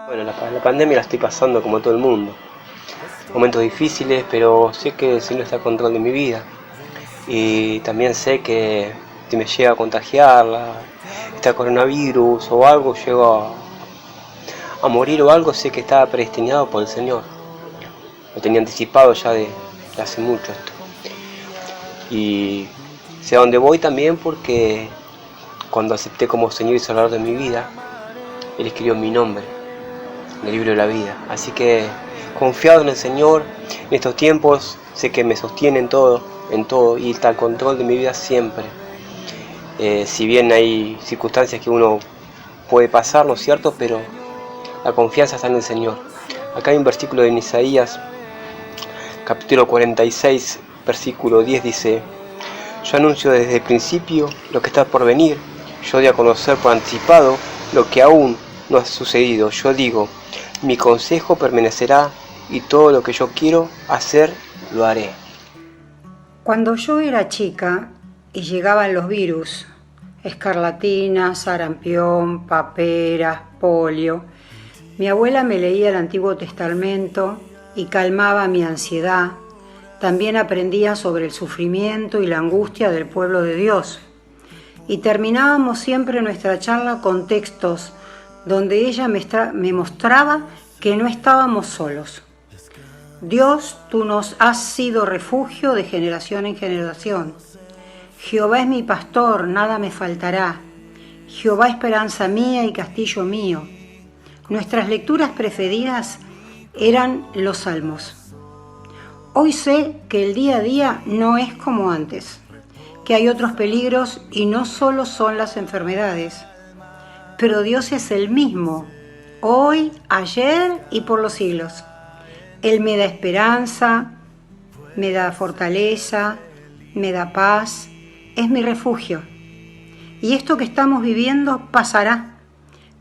Bueno, la pandemia la estoy pasando como todo el mundo. Momentos difíciles, pero sé que el Señor está al control de mi vida. Y también sé que si me llega a contagiar este coronavirus o algo, llego a morir o algo, sé que estaba predestinado por el Señor. Lo tenía anticipado ya de hace mucho esto. Y sé a dónde voy también porque cuando acepté como Señor y Salvador de mi vida, Él escribió mi nombre en el libro de la vida. Así que confiado en el Señor en estos tiempos, sé que me sostiene en todo y está al control de mi vida siempre. Si bien hay circunstancias que uno puede pasar, ¿no es cierto? Pero la confianza está en el Señor. Acá hay un versículo de Isaías, capítulo 46, versículo 10, dice: yo anuncio desde el principio lo que está por venir, yo doy a conocer por anticipado lo que aún no ha sucedido. Yo digo, mi consejo permanecerá y todo lo que yo quiero hacer, lo haré. Cuando yo era chica y llegaban los virus, escarlatina, sarampión, paperas, polio, mi abuela me leía el Antiguo Testamento y calmaba mi ansiedad. También aprendía sobre el sufrimiento y la angustia del pueblo de Dios. Y terminábamos siempre nuestra charla con textos donde ella me mostraba que no estábamos solos. Dios, tú nos has sido refugio de generación en generación. Jehová es mi pastor, nada me faltará. Jehová esperanza mía y castillo mío. Nuestras lecturas preferidas eran los salmos. Hoy sé que el día a día no es como antes, que hay otros peligros y no solo son las enfermedades. Pero Dios es el mismo, hoy, ayer y por los siglos. Él me da esperanza, me da fortaleza, me da paz, es mi refugio. Y esto que estamos viviendo pasará,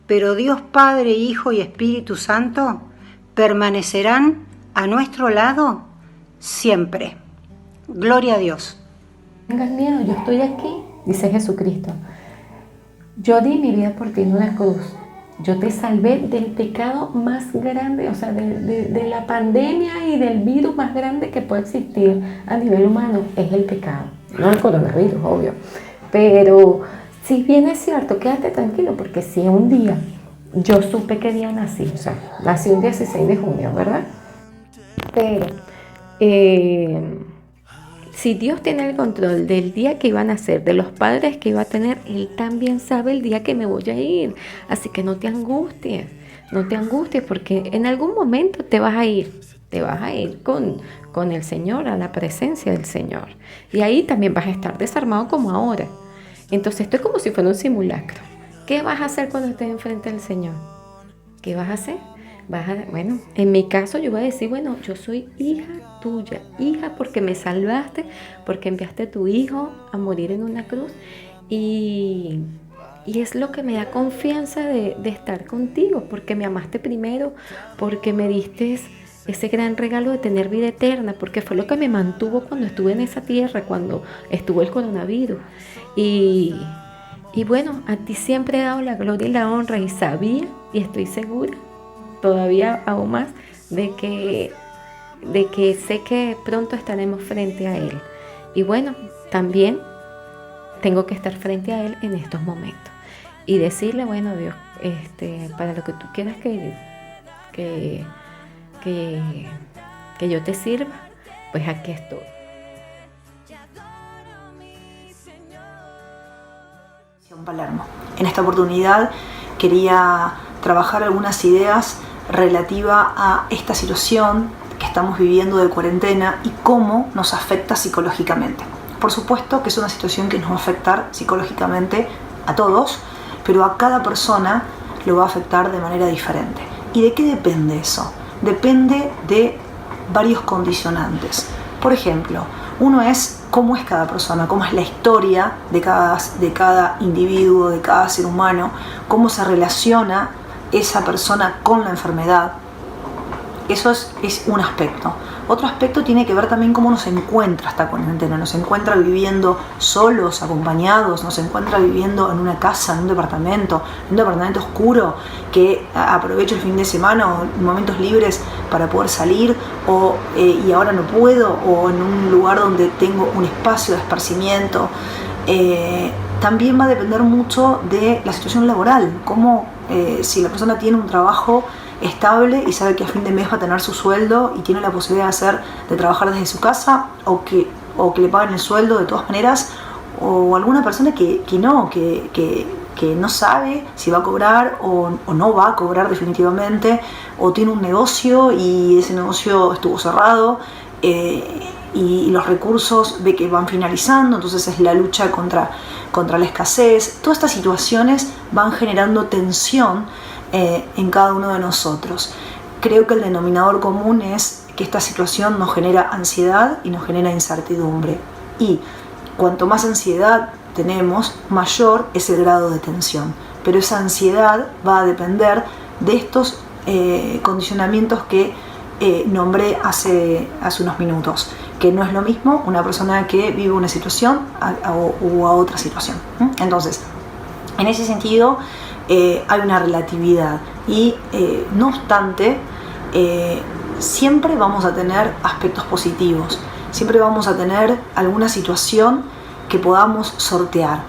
pero Dios Padre, Hijo y Espíritu Santo permanecerán a nuestro lado siempre. Gloria a Dios. No tengas miedo, yo estoy aquí, dice Jesucristo. Yo di mi vida por ti en una cruz. Yo te salvé del pecado más grande, o sea, de la pandemia y del virus más grande que puede existir a nivel humano, es el pecado. No el coronavirus, obvio. Pero si bien es cierto, quédate tranquilo, porque si un día yo supe qué día nací, o sea, nací un 16 de junio, ¿verdad? Pero si Dios tiene el control del día que iba a nacer, de los padres que iba a tener, Él también sabe el día que me voy a ir. Así que no te angusties porque en algún momento te vas a ir con el Señor, a la presencia del Señor. Y ahí también vas a estar desarmado como ahora. Entonces esto es como si fuera un simulacro. ¿Qué vas a hacer cuando estés enfrente del Señor? ¿Qué vas a hacer? Bueno, en mi caso yo voy a decir, bueno, yo soy hija tuya, hija porque me salvaste, porque enviaste a tu hijo a morir en una cruz y es lo que me da confianza de estar contigo, porque me amaste primero, porque me diste ese gran regalo de tener vida eterna, porque fue lo que me mantuvo cuando estuve en esa tierra, cuando estuvo el coronavirus. Y bueno, a ti siempre he dado la gloria y la honra y sabía y estoy segura todavía aún más de que sé que pronto estaremos frente a Él. Y bueno, también tengo que estar frente a Él en estos momentos y decirle, bueno, Dios, para lo que tú quieras que yo te sirva, pues aquí estoy. Palermo. En esta oportunidad quería trabajar algunas ideas relativa a esta situación que estamos viviendo de cuarentena y cómo nos afecta psicológicamente. Por supuesto que es una situación que nos va a afectar psicológicamente a todos, pero a cada persona lo va a afectar de manera diferente. ¿Y de qué depende eso? Depende de varios condicionantes. Por ejemplo, uno es cómo es cada persona, cómo es la historia de cada individuo, de cada ser humano, cómo se relaciona esa persona con la enfermedad. Eso es un aspecto. Otro aspecto tiene que ver también cómo nos encuentra esta cuarentena. Nos encuentra viviendo solos, acompañados, nos encuentra viviendo en una casa, en un departamento oscuro, que aprovecho el fin de semana o en momentos libres para poder salir, y ahora no puedo, o en un lugar donde tengo un espacio de esparcimiento. También va a depender mucho de la situación laboral, como si la persona tiene un trabajo estable y sabe que a fin de mes va a tener su sueldo y tiene la posibilidad de trabajar desde su casa, o que le paguen el sueldo de todas maneras, o alguna persona que no sabe si va a cobrar o no va a cobrar definitivamente, o tiene un negocio y ese negocio estuvo cerrado, y los recursos ve que van finalizando, entonces es la lucha contra la escasez. Todas estas situaciones van generando tensión en cada uno de nosotros. Creo que el denominador común es que esta situación nos genera ansiedad y nos genera incertidumbre, y cuanto más ansiedad tenemos, mayor es el grado de tensión, pero esa ansiedad va a depender de estos condicionamientos que nombré hace unos minutos, que no es lo mismo una persona que vive una situación o a otra situación. Entonces, en ese sentido, hay una relatividad y no obstante, siempre vamos a tener aspectos positivos, siempre vamos a tener alguna situación que podamos sortear.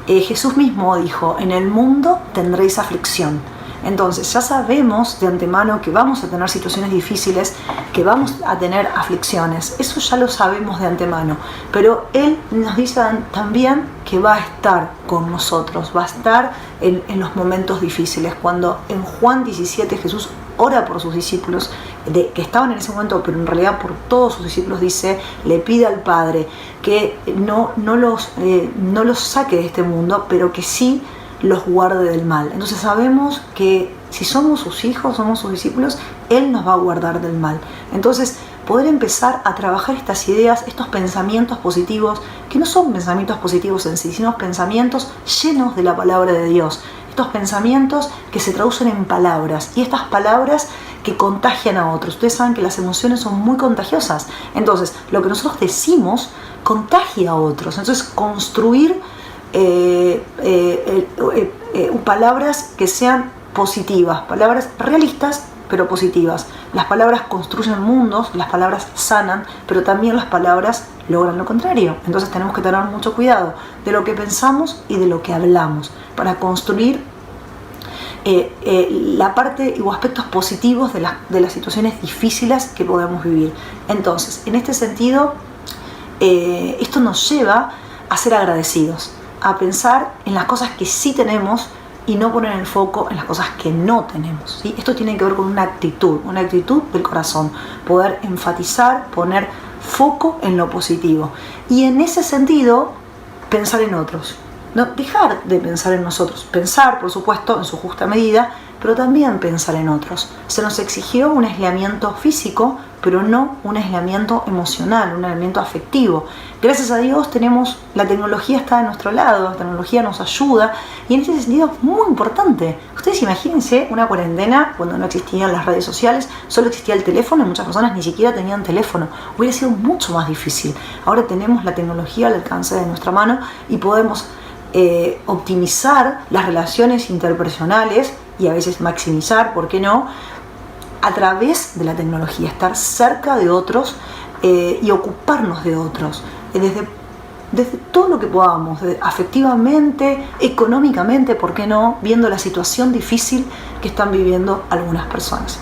Jesús mismo dijo: en el mundo tendréis aflicción. Entonces ya sabemos de antemano que vamos a tener situaciones difíciles, que vamos a tener aflicciones, eso ya lo sabemos de antemano, pero Él nos dice también que va a estar con nosotros, va a estar en los momentos difíciles. Cuando en Juan 17 Jesús ora por sus discípulos, que estaban en ese momento, pero en realidad por todos sus discípulos, dice, le pide al Padre que no los saque de este mundo, pero que sí los guarde del mal. Entonces sabemos que si somos sus hijos, somos sus discípulos, Él nos va a guardar del mal. Entonces poder empezar a trabajar estas ideas, estos pensamientos positivos, que no son pensamientos positivos en sí, sino pensamientos llenos de la palabra de Dios, estos pensamientos que se traducen en palabras, y estas palabras que contagian a otros. Ustedes saben que las emociones son muy contagiosas, entonces lo que nosotros decimos contagia a otros. Entonces construir palabras que sean positivas, palabras realistas pero positivas. Las palabras construyen mundos, las palabras sanan, pero también las palabras logran lo contrario. Entonces tenemos que tener mucho cuidado de lo que pensamos y de lo que hablamos para construir la parte o aspectos positivos de las situaciones difíciles que podemos vivir. Entonces, en este sentido, esto nos lleva a ser agradecidos, a pensar en las cosas que sí tenemos y no poner el foco en las cosas que no tenemos, ¿sí? Esto tiene que ver con una actitud del corazón, poder enfatizar, poner foco en lo positivo, y en ese sentido pensar en otros, no dejar de pensar en nosotros, pensar por supuesto en su justa medida, pero también pensar en otros. Se nos exigió un aislamiento físico, pero no un aislamiento emocional, un aislamiento afectivo. Gracias a Dios tenemos, la tecnología está de nuestro lado, la tecnología nos ayuda, y en ese sentido es muy importante. Ustedes imagínense una cuarentena cuando no existían las redes sociales, solo existía el teléfono y muchas personas ni siquiera tenían teléfono. Hubiera sido mucho más difícil. Ahora tenemos la tecnología al alcance de nuestra mano y podemos optimizar las relaciones interpersonales y a veces maximizar, ¿por qué no?, a través de la tecnología, estar cerca de otros y ocuparnos de otros, desde todo lo que podamos, afectivamente, económicamente, ¿por qué no?, viendo la situación difícil que están viviendo algunas personas.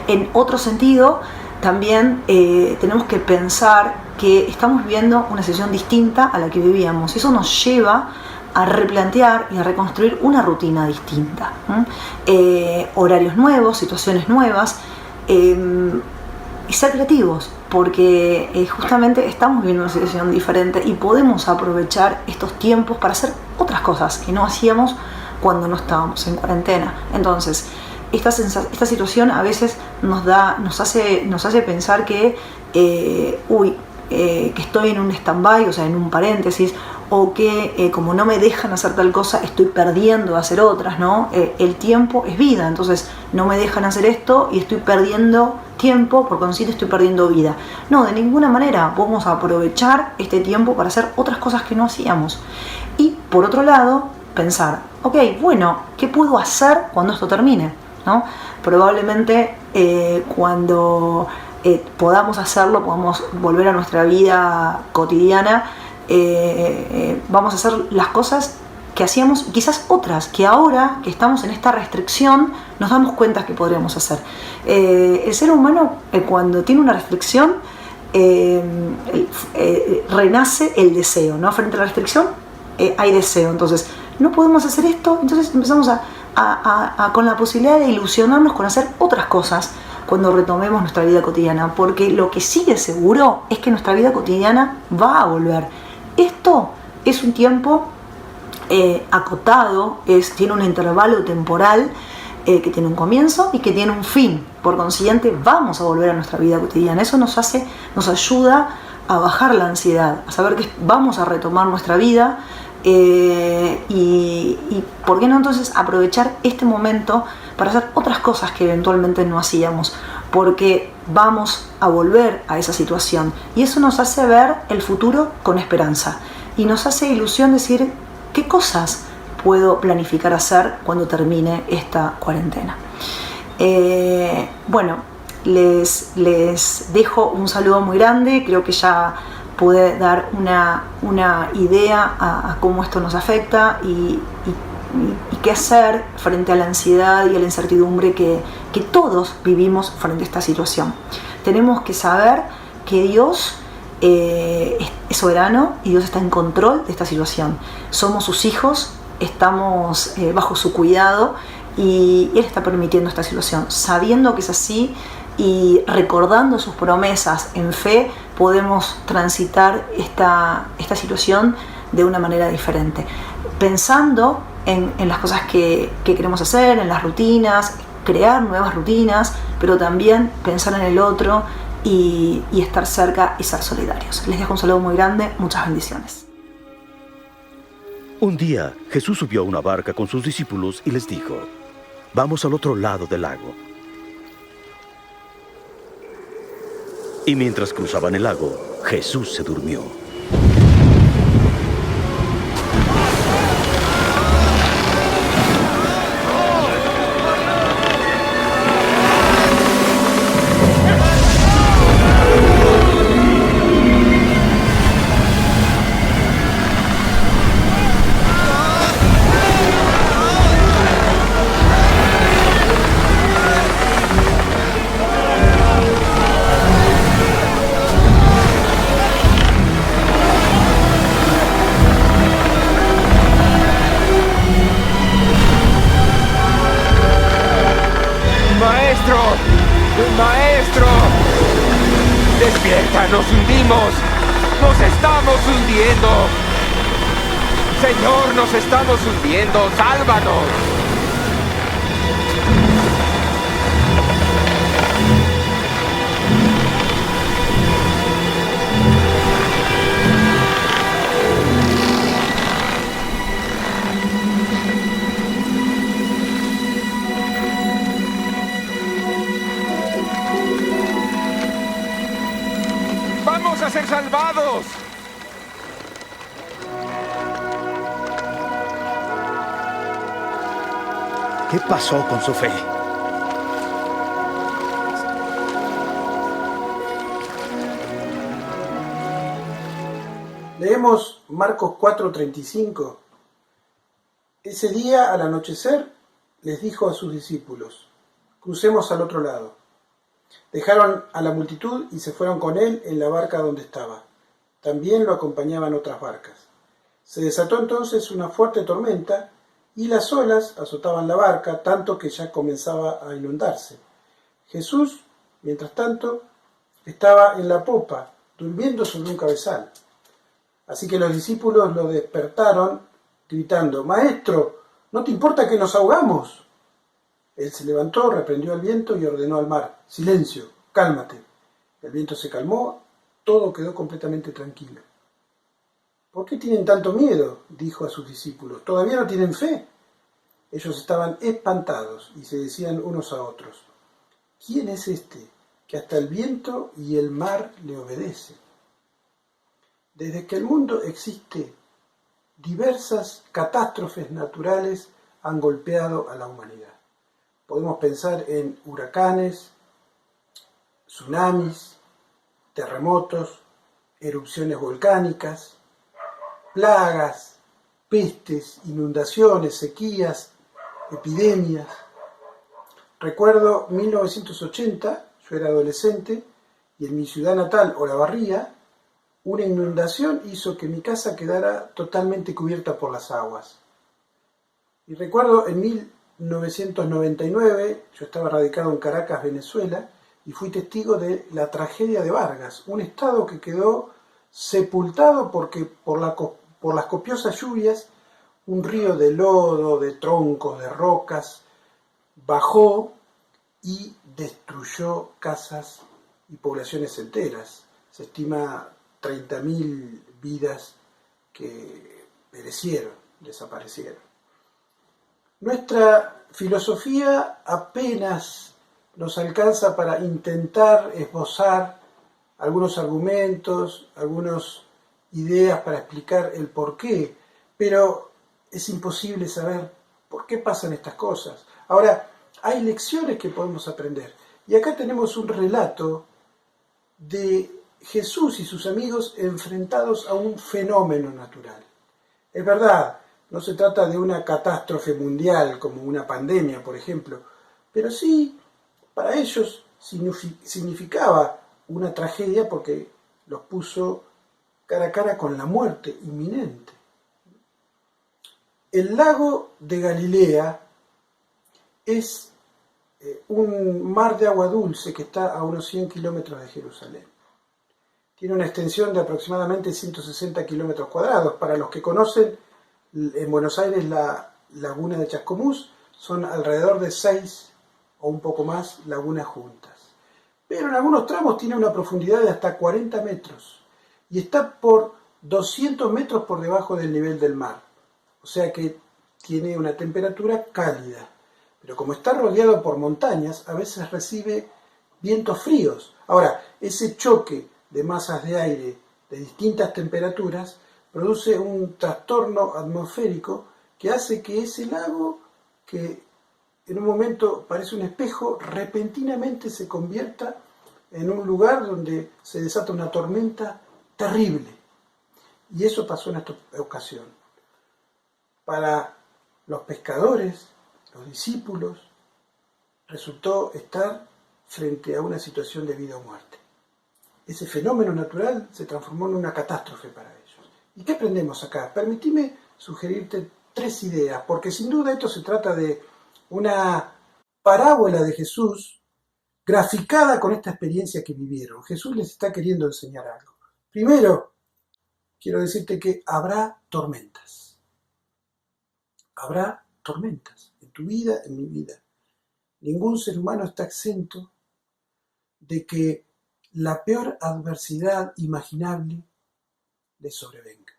En otro sentido, también tenemos que pensar que estamos viviendo una situación distinta a la que vivíamos. Eso nos lleva a replantear y a reconstruir una rutina distinta, horarios nuevos, situaciones nuevas, y ser creativos, porque justamente estamos viviendo una situación diferente y podemos aprovechar estos tiempos para hacer otras cosas que no hacíamos cuando no estábamos en cuarentena. Entonces, esta situación a veces nos hace pensar que que estoy en un stand-by, o sea, en un paréntesis, o que como no me dejan hacer tal cosa, estoy perdiendo de hacer otras, ¿no? El tiempo es vida, entonces no me dejan hacer esto y estoy perdiendo tiempo, por consiguiente estoy perdiendo vida. No, de ninguna manera. Vamos a aprovechar este tiempo para hacer otras cosas que no hacíamos. Y por otro lado, pensar, ok, bueno, ¿qué puedo hacer cuando esto termine? ¿No? Probablemente cuando podamos hacerlo, podamos volver a nuestra vida cotidiana, vamos a hacer las cosas que hacíamos, quizás otras, que ahora que estamos en esta restricción, nos damos cuenta que podríamos hacer. El ser humano, cuando tiene una restricción, renace el deseo, ¿no? Frente a la restricción hay deseo. Entonces, no podemos hacer esto, entonces empezamos con la posibilidad de ilusionarnos con hacer otras cosas cuando retomemos nuestra vida cotidiana, porque lo que sigue seguro es que nuestra vida cotidiana va a volver. Esto es un tiempo acotado, tiene un intervalo temporal que tiene un comienzo y que tiene un fin. Por consiguiente, vamos a volver a nuestra vida cotidiana. Eso nos ayuda a bajar la ansiedad, a saber que vamos a retomar nuestra vida y ¿por qué no entonces aprovechar este momento para hacer otras cosas que eventualmente no hacíamos? Porque vamos a volver a esa situación y eso nos hace ver el futuro con esperanza y nos hace ilusión decir qué cosas puedo planificar hacer cuando termine esta cuarentena. Bueno, les dejo un saludo muy grande. Creo que ya pude dar una idea a cómo esto nos afecta y qué hacer frente a la ansiedad y a la incertidumbre que todos vivimos frente a esta situación. Tenemos que saber que Dios es soberano y Dios está en control de esta situación. Somos sus hijos, estamos bajo su cuidado y Él está permitiendo esta situación. Sabiendo que es así y recordando sus promesas en fe, podemos transitar esta situación de una manera diferente. Pensando en las cosas que queremos hacer, en las rutinas, crear nuevas rutinas, pero también pensar en el otro y estar cerca y ser solidarios. Les dejo un saludo muy grande, muchas bendiciones. Un día Jesús subió a una barca con sus discípulos y les dijo: vamos al otro lado del lago. Y mientras cruzaban el lago, Jesús se durmió. ¡Maestro! ¡Despierta! ¡Nos hundimos! ¡Nos estamos hundiendo! ¡Señor, nos estamos hundiendo! ¡Sálvanos! ¡Vamos a ser salvados! ¿Qué pasó con su fe? Leemos Marcos 4:35. Ese día, al anochecer, les dijo a sus discípulos: crucemos al otro lado. Dejaron a la multitud y se fueron con él en la barca donde estaba. También lo acompañaban otras barcas. Se desató entonces una fuerte tormenta y las olas azotaban la barca, tanto que ya comenzaba a inundarse. Jesús, mientras tanto, estaba en la popa, durmiendo sobre un cabezal. Así que los discípulos lo despertaron, gritando: «Maestro, ¿no te importa que nos ahogamos?». Él se levantó, reprendió al viento y ordenó al mar: «Silencio, cálmate». El viento se calmó, todo quedó completamente tranquilo. «¿Por qué tienen tanto miedo?», dijo a sus discípulos. «¿Todavía no tienen fe?». Ellos estaban espantados y se decían unos a otros: «¿Quién es este que hasta el viento y el mar le obedecen. Desde que el mundo existe, diversas catástrofes naturales han golpeado a la humanidad. Podemos pensar en huracanes, tsunamis, terremotos, erupciones volcánicas, plagas, pestes, inundaciones, sequías, epidemias. Recuerdo 1980, yo era adolescente, y en mi ciudad natal, Olavarría, una inundación hizo que mi casa quedara totalmente cubierta por las aguas. Y recuerdo en 1999, yo estaba radicado en Caracas, Venezuela, y fui testigo de la tragedia de Vargas, un estado que quedó sepultado porque por las copiosas lluvias, un río de lodo, de troncos, de rocas, bajó y destruyó casas y poblaciones enteras. Se estima 30.000 vidas que perecieron, desaparecieron. Nuestra filosofía apenas nos alcanza para intentar esbozar algunos argumentos, algunas ideas para explicar el porqué, pero es imposible saber por qué pasan estas cosas. Ahora, hay lecciones que podemos aprender. Y acá tenemos un relato de Jesús y sus amigos enfrentados a un fenómeno natural. Es verdad, no se trata de una catástrofe mundial como una pandemia, por ejemplo, pero sí, para ellos significaba una tragedia porque los puso cara a cara con la muerte inminente. El lago de Galilea es un mar de agua dulce que está a unos 100 kilómetros de Jerusalén. Tiene una extensión de aproximadamente 160 kilómetros cuadrados. Para los que conocen, en Buenos Aires la laguna de Chascomús son alrededor de 6 o un poco más lagunas juntas. Pero en algunos tramos tiene una profundidad de hasta 40 metros y está por 200 metros por debajo del nivel del mar. O sea que tiene una temperatura cálida. Pero como está rodeado por montañas, a veces recibe vientos fríos. Ahora, ese choque de masas de aire de distintas temperaturas produce un trastorno atmosférico que hace que ese lago, que en un momento parece un espejo, repentinamente se convierta en un lugar donde se desata una tormenta terrible. Y eso pasó en esta ocasión. Para los pescadores, los discípulos, resultó estar frente a una situación de vida o muerte. Ese fenómeno natural se transformó en una catástrofe para ellos. ¿Y qué aprendemos acá? Permitime sugerirte 3 ideas, porque sin duda esto se trata de una parábola de Jesús graficada con esta experiencia que vivieron. Jesús les está queriendo enseñar algo. Primero, quiero decirte que habrá tormentas. Habrá tormentas en tu vida, en mi vida. Ningún ser humano está exento de que la peor adversidad imaginable le sobrevenga.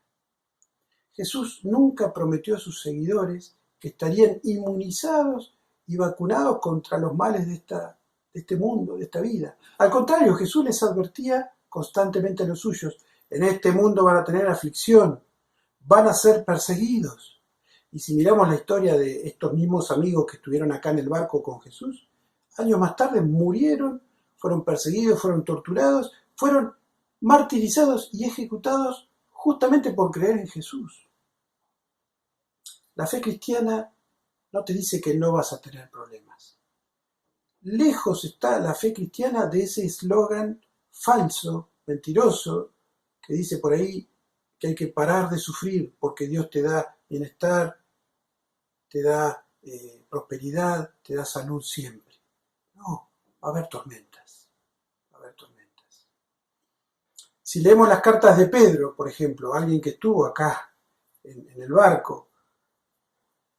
Jesús nunca prometió a sus seguidores que estarían inmunizados y vacunados contra los males de este mundo, de esta vida. Al contrario, Jesús les advertía constantemente a los suyos: en este mundo van a tener aflicción, van a ser perseguidos. Y si miramos la historia de estos mismos amigos que estuvieron acá en el barco con Jesús, años más tarde murieron, fueron perseguidos, fueron torturados, fueron martirizados y ejecutados justamente por creer en Jesús. La fe cristiana no te dice que no vas a tener problemas. Lejos está la fe cristiana de ese eslogan falso, mentiroso, que dice por ahí que hay que parar de sufrir porque Dios te da bienestar, te da prosperidad, te da salud siempre. No, va a haber tormentas, va a haber tormentas. Si leemos las cartas de Pedro, por ejemplo, alguien que estuvo acá en el barco,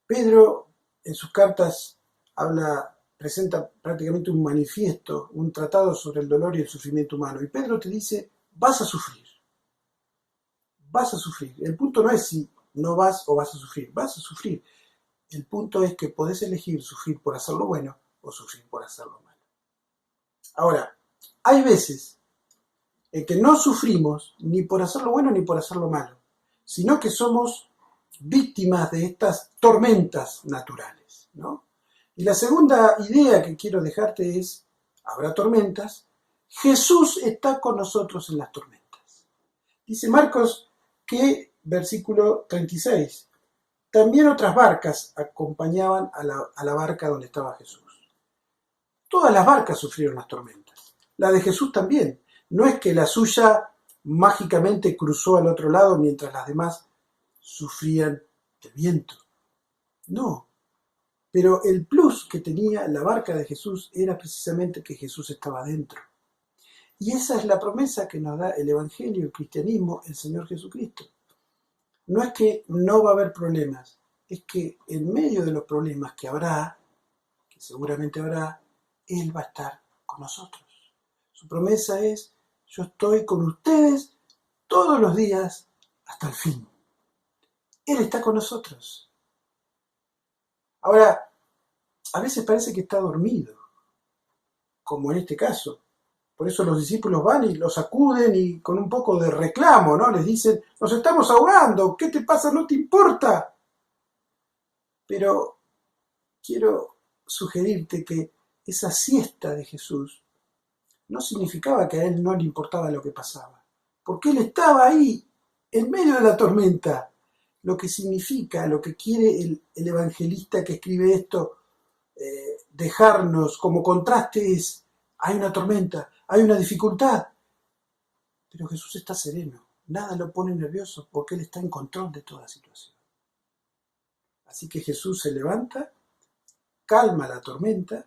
Pedro en sus cartas presenta prácticamente un manifiesto, un tratado sobre el dolor y el sufrimiento humano. Y Pedro te dice: vas a sufrir. Vas a sufrir. El punto no es si no vas o vas a sufrir. Vas a sufrir. El punto es que podés elegir sufrir por hacer lo bueno o sufrir por hacer lo malo. Ahora, Hay veces en que no sufrimos ni por hacer lo bueno ni por hacer lo malo, sino que somos víctimas de estas tormentas naturales, ¿no? Y la segunda idea que quiero dejarte es, habrá tormentas, Jesús está con nosotros en las tormentas. Dice Marcos que, versículo 36, también otras barcas acompañaban a la barca donde estaba Jesús. Todas las barcas sufrieron las tormentas, la de Jesús también. No es que la suya mágicamente cruzó al otro lado mientras las demás sufrían el viento. No, pero el plus que tenía la barca de Jesús era precisamente que Jesús estaba dentro. Y esa es la promesa que nos da el Evangelio, el cristianismo, el Señor Jesucristo. No es que no va a haber problemas, es que en medio de los problemas que habrá, que seguramente habrá, Él va a estar con nosotros. Su promesa es, yo estoy con ustedes todos los días hasta el fin. Él está con nosotros. Ahora, a veces parece que está dormido, como en este caso. Por eso los discípulos van y lo sacuden y con un poco de reclamo, ¿no? Les dicen, nos estamos ahogando, ¿qué te pasa? ¿No te importa? Pero quiero sugerirte que esa siesta de Jesús no significaba que a él no le importaba lo que pasaba, porque él estaba ahí, en medio de la tormenta. Lo que significa, lo que quiere el evangelista que escribe esto, dejarnos como contraste es, hay una tormenta, hay una dificultad, pero Jesús está sereno, nada lo pone nervioso porque Él está en control de toda situación. Así que Jesús se levanta, calma la tormenta,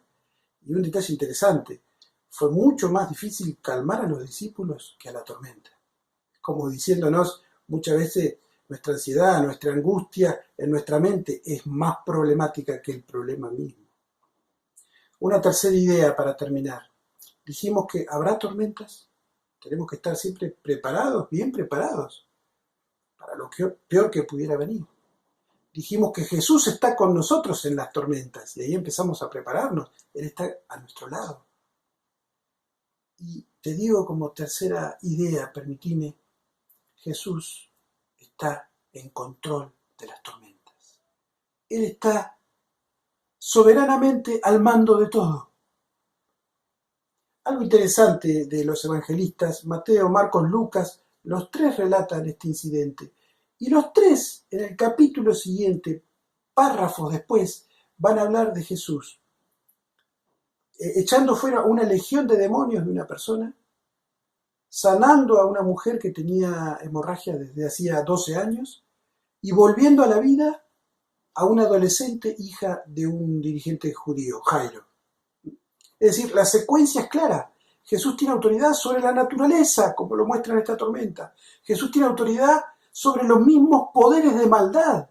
y un detalle interesante, fue mucho más difícil calmar a los discípulos que a la tormenta. Como diciéndonos, muchas veces nuestra ansiedad, nuestra angustia en nuestra mente es más problemática que el problema mismo. Una tercera idea para terminar. Dijimos que habrá tormentas, tenemos que estar siempre preparados, bien preparados, para lo peor que pudiera venir. Dijimos que Jesús está con nosotros en las tormentas, y ahí empezamos a prepararnos, Él está a nuestro lado. Y te digo como tercera idea, permitime, Jesús está en control de las tormentas. Él está soberanamente al mando de todo. Algo interesante de los evangelistas, Mateo, Marcos, Lucas, los tres relatan este incidente. Y los tres, en el capítulo siguiente, párrafos después, van a hablar de Jesús, echando fuera una legión de demonios de una persona, sanando a una mujer que tenía hemorragia desde hacía 12 años y volviendo a la vida a una adolescente hija de un dirigente judío, Jairo. Es decir, la secuencia es clara. Jesús tiene autoridad sobre la naturaleza, como lo muestra en esta tormenta. Jesús tiene autoridad sobre los mismos poderes de maldad,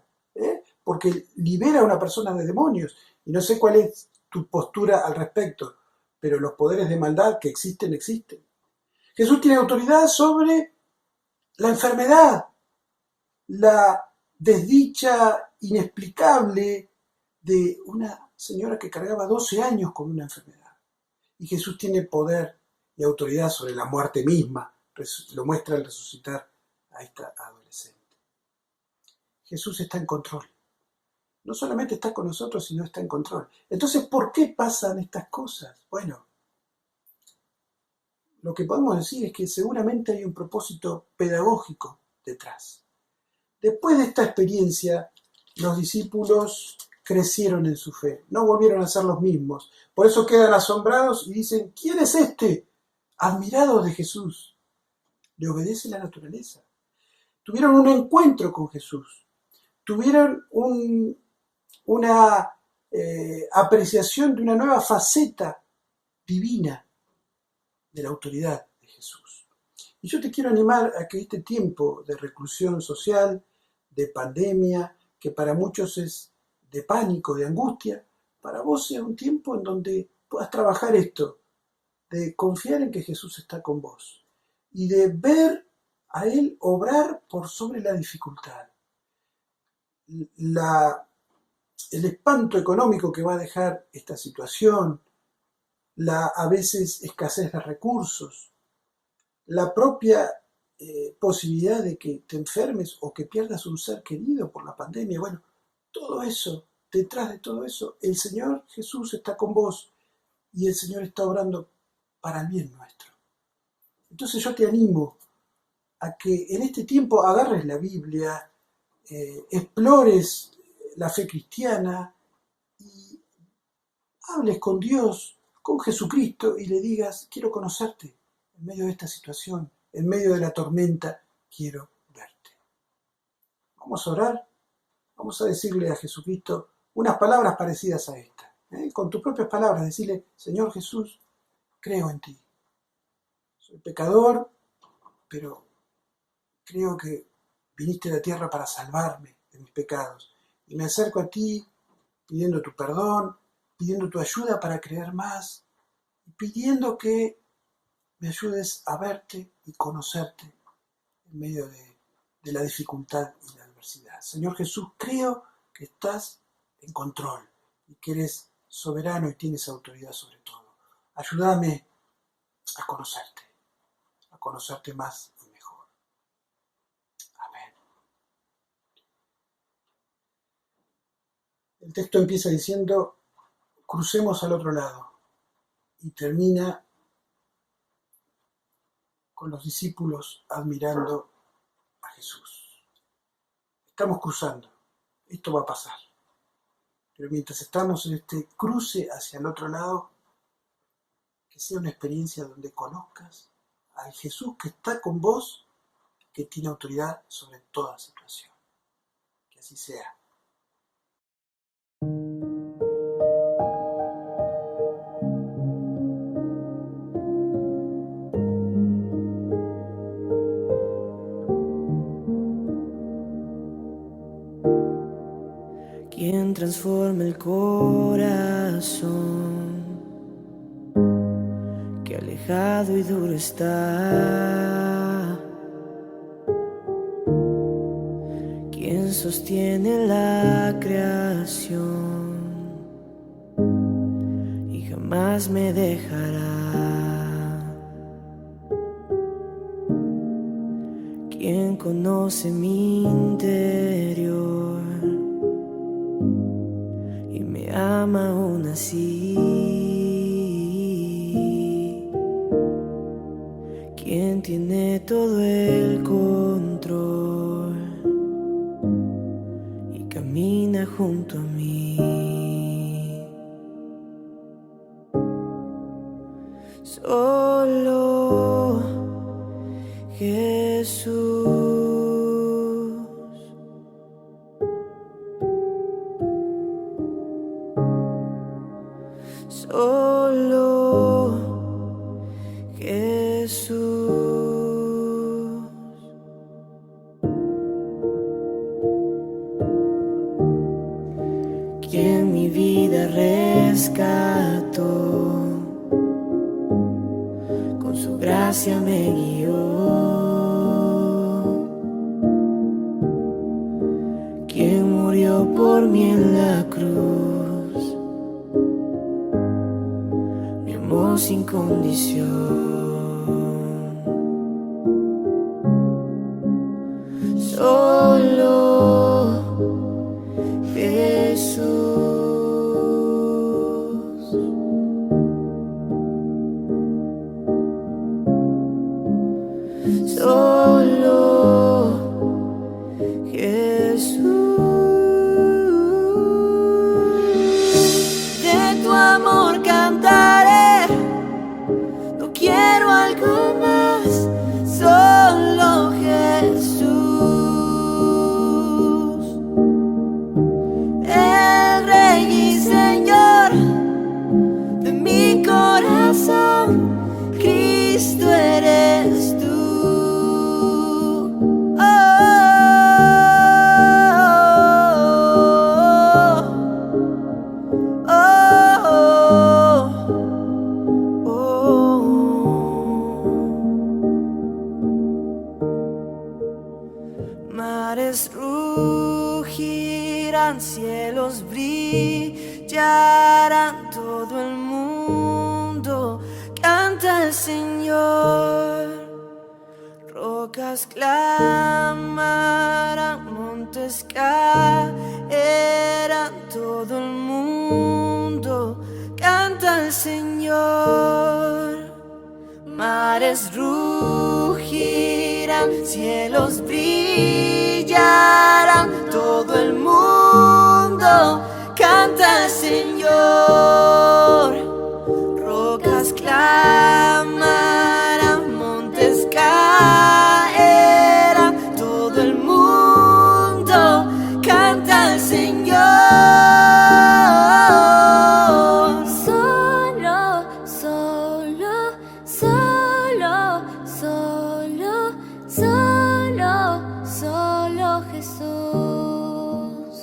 porque libera a una persona de demonios. Y no sé cuál es tu postura al respecto, pero los poderes de maldad que existen, existen. Jesús tiene autoridad sobre la enfermedad, la desdicha inexplicable de una señora que cargaba 12 años con una enfermedad. Y Jesús tiene poder y autoridad sobre la muerte misma, lo muestra al resucitar a esta adolescente. Jesús está en control. No solamente está con nosotros, sino está en control. Entonces, ¿por qué pasan estas cosas? Bueno, lo que podemos decir es que seguramente hay un propósito pedagógico detrás. Después de esta experiencia, los discípulos crecieron en su fe, no volvieron a ser los mismos. Por eso quedan asombrados y dicen, ¿quién es este? Admirados de Jesús. Le obedece la naturaleza. Tuvieron un encuentro con Jesús. Tuvieron una apreciación de una nueva faceta divina de la autoridad de Jesús. Y yo te quiero animar a que este tiempo de reclusión social, de pandemia, que para muchos es de pánico, de angustia, para vos sea un tiempo en donde puedas trabajar esto, de confiar en que Jesús está con vos y de ver a Él obrar por sobre la dificultad. El espanto económico que va a dejar esta situación, la a veces escasez de recursos, la propia posibilidad de que te enfermes o que pierdas un ser querido por la pandemia. Bueno, todo eso, detrás de todo eso, el Señor Jesús está con vos y el Señor está obrando para el bien nuestro. Entonces yo te animo a que en este tiempo agarres la Biblia, explores la fe cristiana y hables con Dios, con Jesucristo y le digas, quiero conocerte en medio de esta situación, en medio de la tormenta, quiero verte. Vamos a orar, vamos a decirle a Jesucristo unas palabras parecidas a esta, con tus propias palabras, decirle, Señor Jesús, creo en ti. Soy pecador, pero creo que viniste a la tierra para salvarme de mis pecados. Y me acerco a ti pidiendo tu perdón, pidiendo tu ayuda para creer más, y pidiendo que me ayudes a verte y conocerte en medio de la dificultad y la adversidad. Señor Jesús, creo que estás en control y que eres soberano y tienes autoridad sobre todo. Ayúdame a conocerte más y mejor. Amén. El texto empieza diciendo, crucemos al otro lado, y termina con los discípulos admirando a Jesús. Estamos cruzando, esto va a pasar. Pero mientras estamos en este cruce hacia el otro lado, que sea una experiencia donde conozcas al Jesús que está con vos, que tiene autoridad sobre toda situación. Que así sea. Quien transforma el corazón, que alejado y duro está, quien sostiene la creación y jamás me dejará, quien conoce mi interior y me ama aún así, quien tiene todo el control y camina junto a mí. Solo Jesús. Solo Jesús. Quien mi vida rescató, con su gracia me guió, quien murió por mí en la cruz, mi amor sin condición. Solo Jesús. Solo Jesús. De tu amor cantaré, no quiero algo más. Solo Jesús, el Rey y Señor de mi corazón, Cristo eres tú. Mares rugirán, cielos brillarán, todo el mundo al Señor. Rocas clamarán, montes caerán, todo el mundo canta al Señor. Mares rugirán, cielos brillarán, todo el mundo canta al Señor. Rocas clamarán, montes caerán, todo el mundo canta al Señor. Solo, solo, solo, solo, solo, solo Jesús.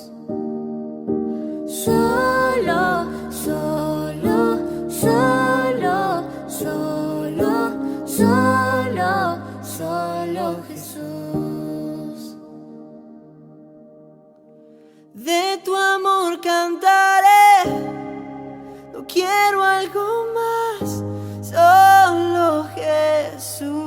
Solo, solo, solo, solo, solo, solo Jesús. De tu amor cantaré, no quiero algo más, solo Jesús.